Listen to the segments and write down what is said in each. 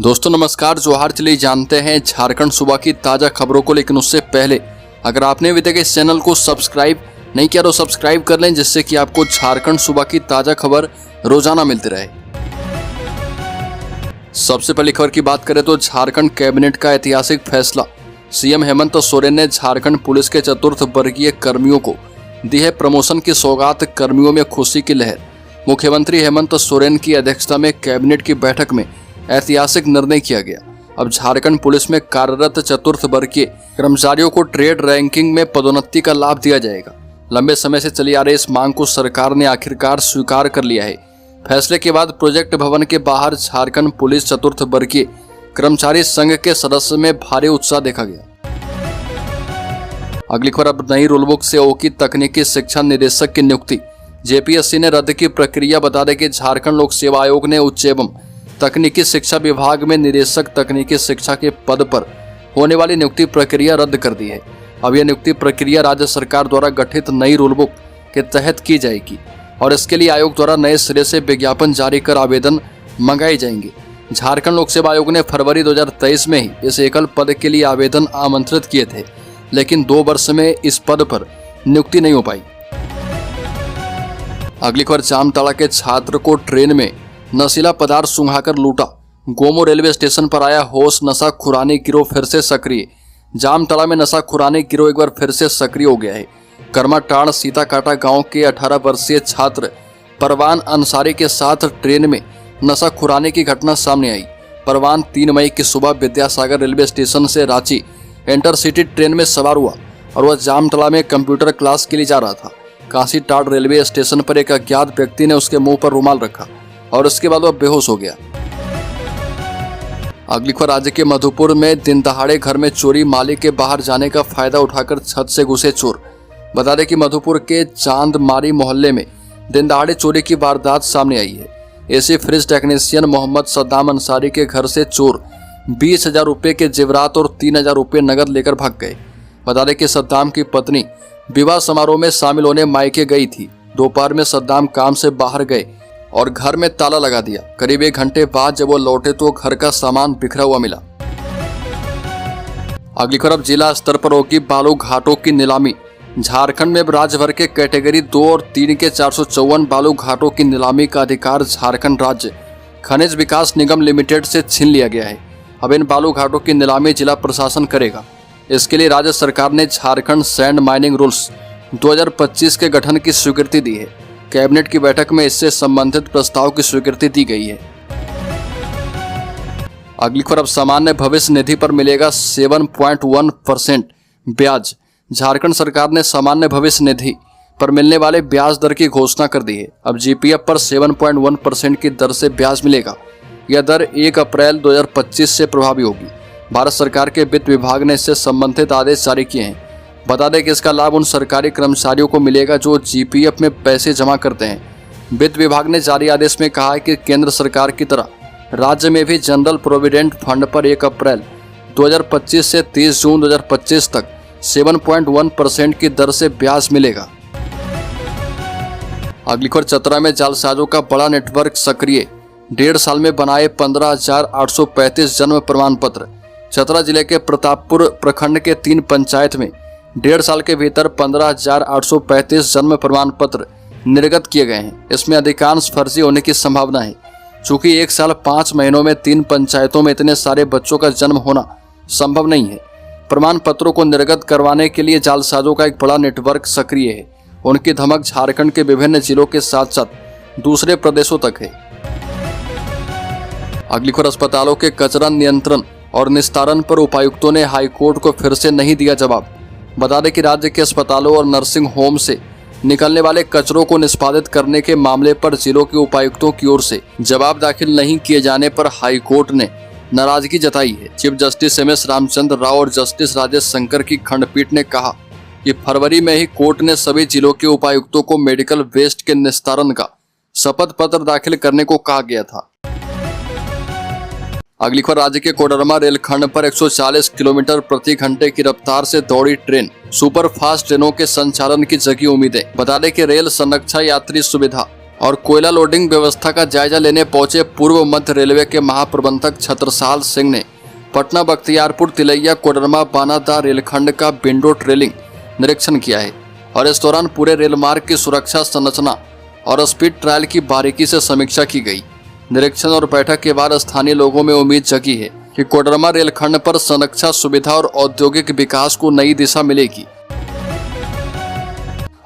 दोस्तों नमस्कार, जोहार। चलिए जानते हैं झारखंड सूबा की ताज़ा खबरों को, लेकिन उससे पहले अगर आपने अभी तक इस चैनल को सब्सक्राइब नहीं किया तो सब्सक्राइब कर लें, जिससे कि आपको झारखंड सूबा की ताज़ा खबर रोजाना मिलती रहे। सबसे पहली खबर की बात करें तो झारखंड कैबिनेट का ऐतिहासिक फैसला। सीएम हेमंत सोरेन ने झारखंड पुलिस के चतुर्थ वर्गीय कर्मियों को दी है प्रमोशन की सौगात। कर्मियों में खुशी की लहर। मुख्यमंत्री हेमंत सोरेन की अध्यक्षता में कैबिनेट की बैठक में ऐतिहासिक निर्णय किया गया। अब झारखंड पुलिस में कार्यरत चतुर्थ वर्गीय कर्मचारियों को ट्रेड रैंकिंग में पदोन्नति का लाभ दिया जाएगा। लंबे समय से चली आ रही इस मांग को सरकार ने आखिरकार स्वीकार कर लिया है। फैसले के बाद प्रोजेक्ट भवन के बाहर झारखंड पुलिस चतुर्थ वर्गीय कर्मचारी संघ के सदस्य में भारी उत्साह देखा गया। अगली खबर, अब नई रूलबुक से ओकी तकनीकी शिक्षा निदेशक की नियुक्ति। जेपीएससी ने रद्द की प्रक्रिया। बता दें कि झारखंड लोक सेवा आयोग ने उच्च एवं तकनीकी शिक्षा विभाग में निदेशक तकनीकी शिक्षा के पद पर होने वाली नियुक्ति प्रक्रिया रद्द कर दी है। अब यह नियुक्ति प्रक्रिया राज्य सरकार द्वारा गठित नई रूलबुक के तहत की जाएगी और इसके लिए आयोग द्वारा नए सिरे से विज्ञापन जारी कर आवेदन मंगाए जाएंगे। झारखंड लोक सेवा आयोग ने फरवरी 2023 में ही इस एकल पद के लिए आवेदन आमंत्रित किए थे, लेकिन 2 वर्ष में इस पद पर नियुक्ति नहीं हो पाई। अगली खबर, जामताड़ा के छात्र को ट्रेन में नशीला पदार्थ सूंघाकर लूटा। गोमो रेलवे स्टेशन पर आया होश। नशा खुरानी गिरोह फिर से सक्रिय। जामताड़ा में नशा खुरानी गिरोह एक बार फिर से सक्रिय हो गया है। कर्माटाड़ सीताकाटा गांव के 18 वर्षीय छात्र परवान अंसारी के साथ ट्रेन में नशा खुरानी की घटना सामने आई। परवान 3 मई की सुबह विद्यासागर रेलवे स्टेशन से रांची इंटरसिटी ट्रेन में सवार हुआ और वह जामताड़ा में कंप्यूटर क्लास के लिए जा रहा था। कांसीटाड़ रेलवे स्टेशन पर एक अज्ञात व्यक्ति ने उसके मुंह पर रुमाल रखा और उसके बाद वह बेहोश हो गया। अगली खबर, राज्य के मधुपुर में दिन दहाड़े घर में चोरी। मालिक के बाहर जाने का फायदा उठाकर छत से घुसे चोर। बता दें कि मधुपुर के चांदमारी मोहल्ले में दिन दहाड़े चोरी की वारदात सामने आई है। AC fridge technician Mohammad Saddam Ansari के घर से चोर 20,000 रुपये के जेवरात और 3,000 रुपये नगद लेकर भाग गए। बता दें कि सद्दाम की पत्नी विवाह समारोह में शामिल होने मायके गई थी। दोपहर में सद्दाम काम से बाहर गए और घर में ताला लगा दिया। करीब 1 घंटे बाद जब वो लौटे तो घर का सामान बिखरा हुआ मिला। अगली खबर, जिला स्तर पर होगी बालू घाटों की नीलामी। झारखंड में राज्य भर के कैटेगरी 2 और 3 के 454 बालू घाटों की नीलामी का अधिकार झारखंड राज्य खनिज विकास निगम लिमिटेड से छीन लिया गया है। अब इन बालू घाटों की नीलामी जिला प्रशासन करेगा। इसके लिए राज्य सरकार ने झारखंड सैंड माइनिंग रूल्स 2025 के गठन की स्वीकृति दी है। कैबिनेट की बैठक में इससे संबंधित प्रस्ताव की स्वीकृति दी गई है। अगली खबर, अब सामान्य भविष्य निधि पर मिलेगा 7.1% ब्याज। झारखंड सरकार ने सामान्य भविष्य निधि पर मिलने वाले ब्याज दर की घोषणा कर दी है। अब जीपीएफ पर 7.1% की दर से ब्याज मिलेगा। यह दर 1 अप्रैल 2025 से प्रभावी होगी। भारत सरकार के वित्त विभाग ने इससे संबंधित आदेश जारी किए हैं। बता दें कि इसका लाभ उन सरकारी कर्मचारियों को मिलेगा जो जीपीएफ में पैसे जमा करते हैं। वित्त विभाग ने जारी आदेश में कहा है कि केंद्र सरकार की तरह राज्य में भी जनरल प्रोविडेंट फंड पर 1 अप्रैल 2025 से 30 जून 2025 तक 7.1% की दर से ब्याज मिलेगा। अगली खबर, चतरा में जालसाजों का बड़ा नेटवर्क सक्रिय। 1.5 साल में बनाए 15,835 जन्म प्रमाण पत्र। चतरा जिले के प्रतापपुर प्रखंड के 3 पंचायत में 1.5 साल के भीतर 15,835 जन्म प्रमाण पत्र निर्गत किए गए हैं। इसमें अधिकांश फर्जी होने की संभावना है। चूंकि 1 साल 5 महीनों में 3 पंचायतों में इतने सारे बच्चों का जन्म होना संभव नहीं है। प्रमाण पत्रों को निर्गत करवाने के लिए जालसाजों का एक बड़ा नेटवर्क सक्रिय है। उनकी धमक झारखंड के विभिन्न जिलों के साथ साथ दूसरे प्रदेशों तक है। अगली खबर, अस्पतालों के कचरा नियंत्रण और निस्तारण पर उपायुक्तों ने हाईकोर्ट को फिर से नहीं दिया जवाब। बता दें कि राज्य के अस्पतालों और नर्सिंग होम से निकलने वाले कचरों को निष्पादित करने के मामले पर जिलों के उपायुक्तों की ओर से जवाब दाखिल नहीं किए जाने पर हाईकोर्ट ने नाराजगी जताई है। Chief justice MS Ramchandra Rao और जस्टिस राजेश शंकर की खंडपीठ ने कहा कि फरवरी में ही कोर्ट ने सभी जिलों के उपायुक्तों को मेडिकल वेस्ट के निस्तारण का शपथ पत्र दाखिल करने को कहा गया था। अगली खबर, राज्य के कोडरमा रेलखंड पर 140 किलोमीटर प्रति घंटे की रफ्तार से दौड़ी ट्रेन। सुपर फास्ट ट्रेनों के संचालन की जगी उम्मीदें। बता दें कि रेल संरक्षा, यात्री सुविधा और कोयला लोडिंग व्यवस्था का जायजा लेने पहुंचे पूर्व मध्य रेलवे के महाप्रबंधक छत्रसाल सिंह ने पटना बख्तियारपुर तिलैया कोडरमा बानादा रेलखंड का विंडो ट्रेलिंग निरीक्षण किया है और इस दौरान पूरे रेल मार्ग की सुरक्षा संरचना और स्पीड ट्रायल की बारीकी से समीक्षा की गई। निरीक्षण और बैठक के बाद स्थानीय लोगों में उम्मीद जगी है कि कोडरमा रेलखंड पर संरक्षा सुविधा और औद्योगिक विकास को नई दिशा मिलेगी।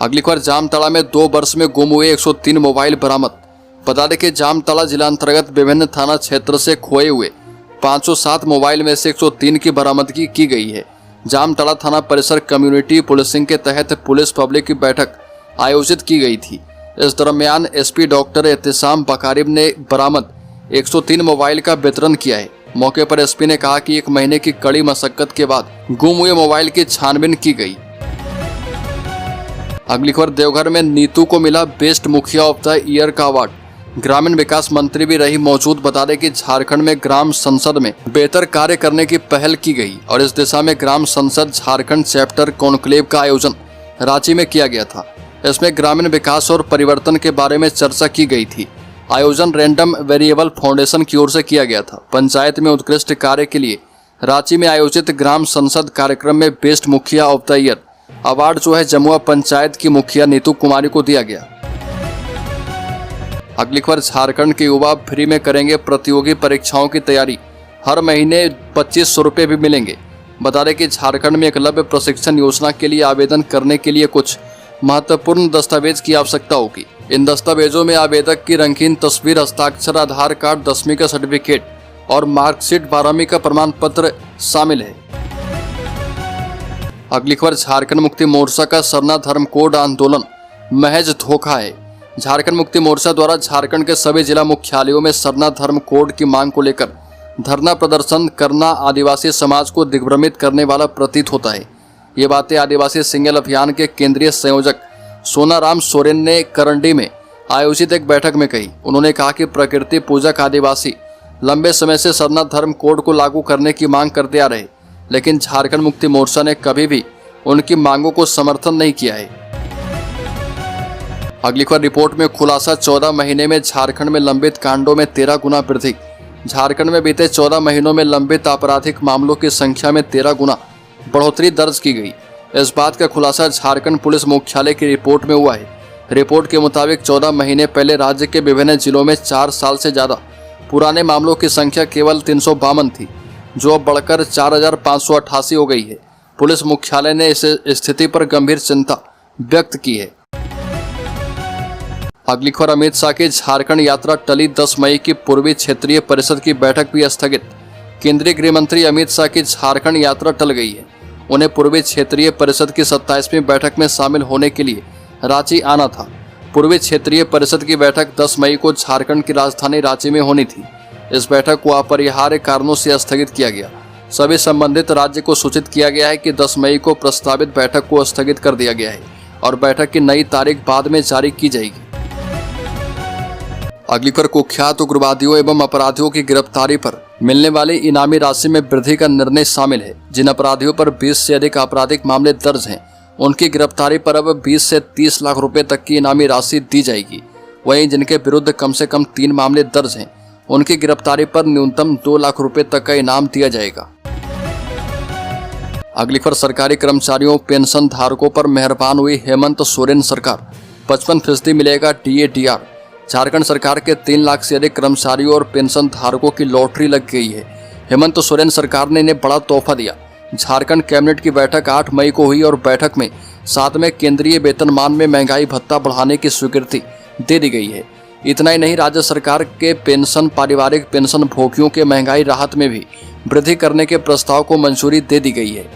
अगली खबर, जामताड़ा में 2 वर्ष में गुम हुए 103 मोबाइल बरामद। बता दें कि जामताड़ा जिला अंतर्गत विभिन्न थाना क्षेत्र से खोए हुए 507 मोबाइल में से 103 की बरामदगी की गई है। जामताड़ा थाना परिसर कम्युनिटी पुलिसिंग के तहत पुलिस पब्लिक की बैठक आयोजित की गई थी। इस दरमियान एसपी डॉक्टर एहतिसाम बकारिब ने बरामद 103 मोबाइल का वितरण किया है। मौके पर एसपी ने कहा कि 1 महीने की कड़ी मशक्कत के बाद गुम हुए मोबाइल की छानबीन की गई। अगली खबर, देवघर में नीतू को मिला बेस्ट मुखिया ऑफ द ईयर का अवार्ड। ग्रामीण विकास मंत्री भी रही मौजूद। बता दें कि झारखंड में ग्राम संसद में बेहतर कार्य करने की पहल की गई और इस दिशा में ग्राम संसद झारखंड चैप्टर कॉन्क्लेव का आयोजन रांची में किया गया था। इसमें ग्रामीण विकास और परिवर्तन के बारे में चर्चा की गई थी। आयोजन रैंडम वेरिएबल फाउंडेशन की ओर से किया गया था। पंचायत में उत्कृष्ट कार्य के लिए रांची में आयोजित ग्राम संसद कार्यक्रम में बेस्ट मुखिया ऑफ द ईयर अवार्ड जो है जमुआ पंचायत की मुखिया नीतू कुमारी को दिया गया। अगली खबर, झारखंड के युवा फ्री में करेंगे प्रतियोगी परीक्षाओं की तैयारी। हर महीने 2500 रुपये भी मिलेंगे। बता दें कि झारखंड में एकलव्य प्रशिक्षण योजना के लिए आवेदन करने के लिए कुछ महत्वपूर्ण दस्तावेज की आवश्यकता होगी। इन दस्तावेजों में आवेदक की रंगीन तस्वीर, हस्ताक्षर, आधार कार्ड, 10वीं का सर्टिफिकेट और मार्कशीट, 12वीं का प्रमाण पत्र शामिल है। अगली खबर, झारखंड मुक्ति मोर्चा का सरना धर्म कोड आंदोलन महज धोखा है। झारखंड मुक्ति मोर्चा द्वारा झारखंड के सभी जिला मुख्यालयों में सरना धर्म कोड की मांग को लेकर धरना प्रदर्शन करना आदिवासी समाज को दिग्भ्रमित करने वाला प्रतीत होता है। ये बातें आदिवासी सिंगल अभियान के केंद्रीय संयोजक सोनाराम सोरेन ने करंडी में आयोजित एक बैठक में कही। उन्होंने कहा कि प्रकृति पूजक आदिवासी लंबे समय से सरना धर्म कोड को लागू करने की मांग करते आ रहे, लेकिन झारखंड मुक्ति मोर्चा ने कभी भी उनकी मांगों को समर्थन नहीं किया है। अगली खबर, रिपोर्ट में खुलासा, 14 महीने में झारखंड में लंबित कांडों में 13 गुना वृद्धि। झारखंड में बीते 14 महीनों में लंबित आपराधिक मामलों की संख्या में 13 गुना बढ़ोतरी दर्ज की गई। इस बात का खुलासा झारखंड पुलिस मुख्यालय की रिपोर्ट में हुआ है। रिपोर्ट के मुताबिक 14 महीने पहले राज्य के विभिन्न जिलों में 4 साल से ज्यादा पुराने मामलों की संख्या केवल 352 थी, जो अब बढ़कर 4588 हो गई है। पुलिस मुख्यालय ने इस स्थिति पर गंभीर चिंता व्यक्त की है। अगली खबर, अमित शाह की झारखंड यात्रा टली, 10 मई की पूर्वी क्षेत्रीय परिषद की बैठक भी स्थगित। केंद्रीय गृह मंत्री अमित शाह की झारखंड यात्रा टल गई है। उन्हें पूर्वी क्षेत्रीय परिषद की 27वीं बैठक में शामिल होने के लिए रांची आना था। पूर्वी क्षेत्रीय परिषद की बैठक 10 मई को झारखंड की राजधानी रांची में होनी थी। इस बैठक को अपरिहार्य कारणों से स्थगित किया गया। सभी संबंधित राज्य को सूचित किया गया है कि 10 मई को प्रस्तावित बैठक को स्थगित कर दिया गया है और बैठक की नई तारीख बाद में जारी की जाएगी। अगली पर कुख्यात उग्रवादियों एवं अपराधियों की गिरफ्तारी पर मिलने वाली इनामी राशि में वृद्धि का निर्णय शामिल है। जिन अपराधियों पर 20 से अधिक आपराधिक मामले दर्ज हैं, उनकी गिरफ्तारी पर अब 20 से 30 लाख रुपए तक की इनामी राशि दी जाएगी। वहीं जिनके विरुद्ध कम से कम 3 मामले दर्ज हैं, उनकी गिरफ्तारी पर न्यूनतम 2 लाख रुपए तक का इनाम दिया जाएगा। अगली पर सरकारी कर्मचारियों पेंशन धारकों पर मेहरबान हुई हेमंत सोरेन सरकार, 55% मिलेगा DA/DR। झारखंड सरकार के 3 लाख से अधिक कर्मचारियों और पेंशन धारकों की लॉटरी लग गई है। हेमंत सोरेन सरकार ने इन्हें बड़ा तोहफा दिया। झारखंड कैबिनेट की बैठक 8 मई को हुई और बैठक में 7वें केंद्रीय वेतनमान में महंगाई भत्ता बढ़ाने की स्वीकृति दे दी गई है। इतना ही नहीं, राज्य सरकार के पेंशन पारिवारिक पेंशन भोगियों के महंगाई राहत में भी वृद्धि करने के प्रस्ताव को मंजूरी दे दी गई है।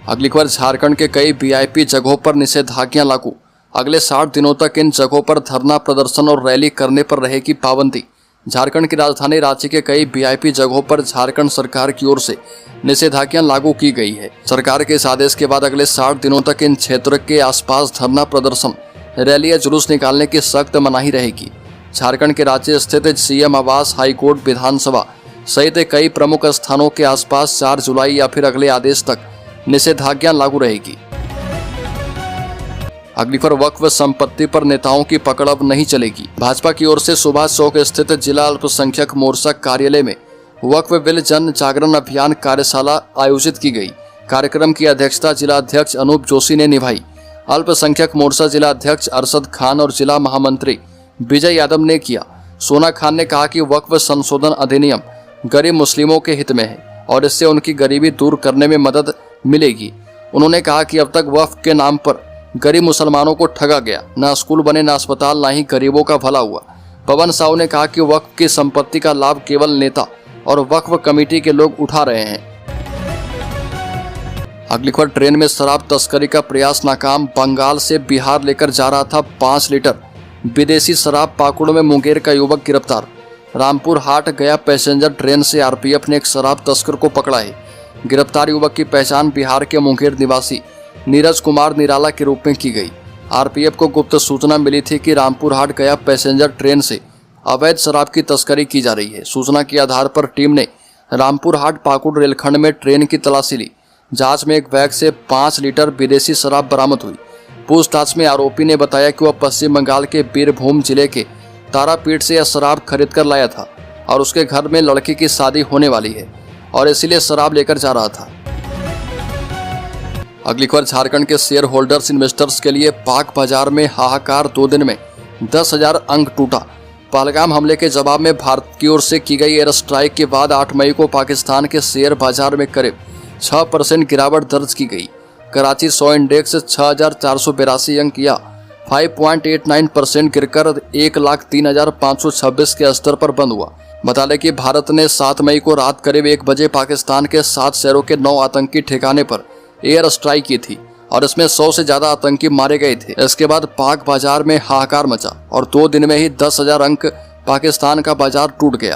अगली खबर, झारखंड के कई VIP जगहों पर निषेधाज्ञा लागू। अगले 60 दिनों तक इन जगहों पर धरना प्रदर्शन और रैली करने पर रहेगी पाबंदी। झारखंड की राजधानी रांची के कई VIP जगहों पर झारखंड सरकार की ओर से निषेधाज्ञा लागू की गई है। सरकार के इस आदेश के बाद अगले 60 दिनों तक इन क्षेत्र के आसपास धरना प्रदर्शन, रैली या जुलूस निकालने की सख्त मनाही रहेगी। झारखंड के रांची स्थित CM आवास, हाईकोर्ट, विधानसभा सहित कई प्रमुख स्थानों के आसपास 4 जुलाई या फिर अगले आदेश तक निषेधाज्ञा लागू रहेगी। अगली खबर, वक्फ संपत्ति पर नेताओं की पकड़ अब नहीं चलेगी। भाजपा की ओर से सुभाष चौक स्थित जिला अल्पसंख्यक मोर्चा कार्यालय में वक्फ बिल जन जागरण अभियान कार्यशाला आयोजित की गई। कार्यक्रम की अध्यक्षता जिला अध्यक्ष अनूप जोशी ने निभाई। अल्पसंख्यक मोर्चा जिला अध्यक्ष अरशद खान और जिला महामंत्री विजय यादव ने किया। सोना खान ने कहा कि वक्फ संशोधन अधिनियम गरीब मुस्लिमों के हित में है और इससे उनकी गरीबी दूर करने में मदद मिलेगी। उन्होंने कहा कि अब तक वक्फ के नाम पर गरीब मुसलमानों को ठगा गया, न स्कूल बने, न अस्पताल, न ही गरीबों का भला हुआ। पवन साहू ने कहा कि वक्फ की संपत्ति का लाभ केवल नेता और वक्फ कमेटी के लोग उठा रहे हैं। अगली खबर, ट्रेन में शराब तस्करी का प्रयास नाकाम। बंगाल से बिहार लेकर जा रहा था 5 लीटर विदेशी शराब। पाकुड़ में मुंगेर का युवक गिरफ्तार। रामपुर हाट गया पैसेंजर ट्रेन से आरपीएफ ने एक शराब तस्कर को पकड़ा है। गिरफ्तार युवक की पहचान बिहार के मुंगेर निवासी नीरज कुमार निराला के रूप में की गई। आरपीएफ को गुप्त सूचना मिली थी कि रामपुर हाट गया पैसेंजर ट्रेन से अवैध शराब की तस्करी की जा रही है। सूचना के आधार पर टीम ने रामपुर हाट पाकुड़ रेलखंड में ट्रेन की तलाशी ली। जांच में एक बैग से 5 लीटर विदेशी शराब बरामद हुई। पूछताछ में आरोपी ने बताया कि वह पश्चिम बंगाल के बीरभूम जिले के तारापीठ से यह शराब खरीद कर लाया था और उसके घर में लड़की की शादी होने वाली है और इसीलिए शराब लेकर जा रहा था। अगली खबर, झारखंड के शेयर होल्डर्स इन्वेस्टर्स के लिए पाक बाजार में हाहाकार। 2 दिन में 10,000 अंक टूटा। पहलगाम हमले के जवाब में भारत की ओर से की गई एयर स्ट्राइक के बाद 8 मई को पाकिस्तान के शेयर बाजार में करीब 6% गिरावट दर्ज की गई। कराची 100 इंडेक्स 6,482 अंक या 5.89% गिरकर 1,03,526 के स्तर पर बंद हुआ। बता दें कि भारत ने 7 मई को रात करीब 1 बजे पाकिस्तान के 7 शहरों के 9 आतंकी ठिकाने पर एयर स्ट्राइक की थी और इसमें 100 से ज्यादा आतंकी मारे गए थे। इसके बाद पाक बाजार में हाहाकार मचा और 2 दिन में ही 10,000 अंक पाकिस्तान का बाजार टूट गया।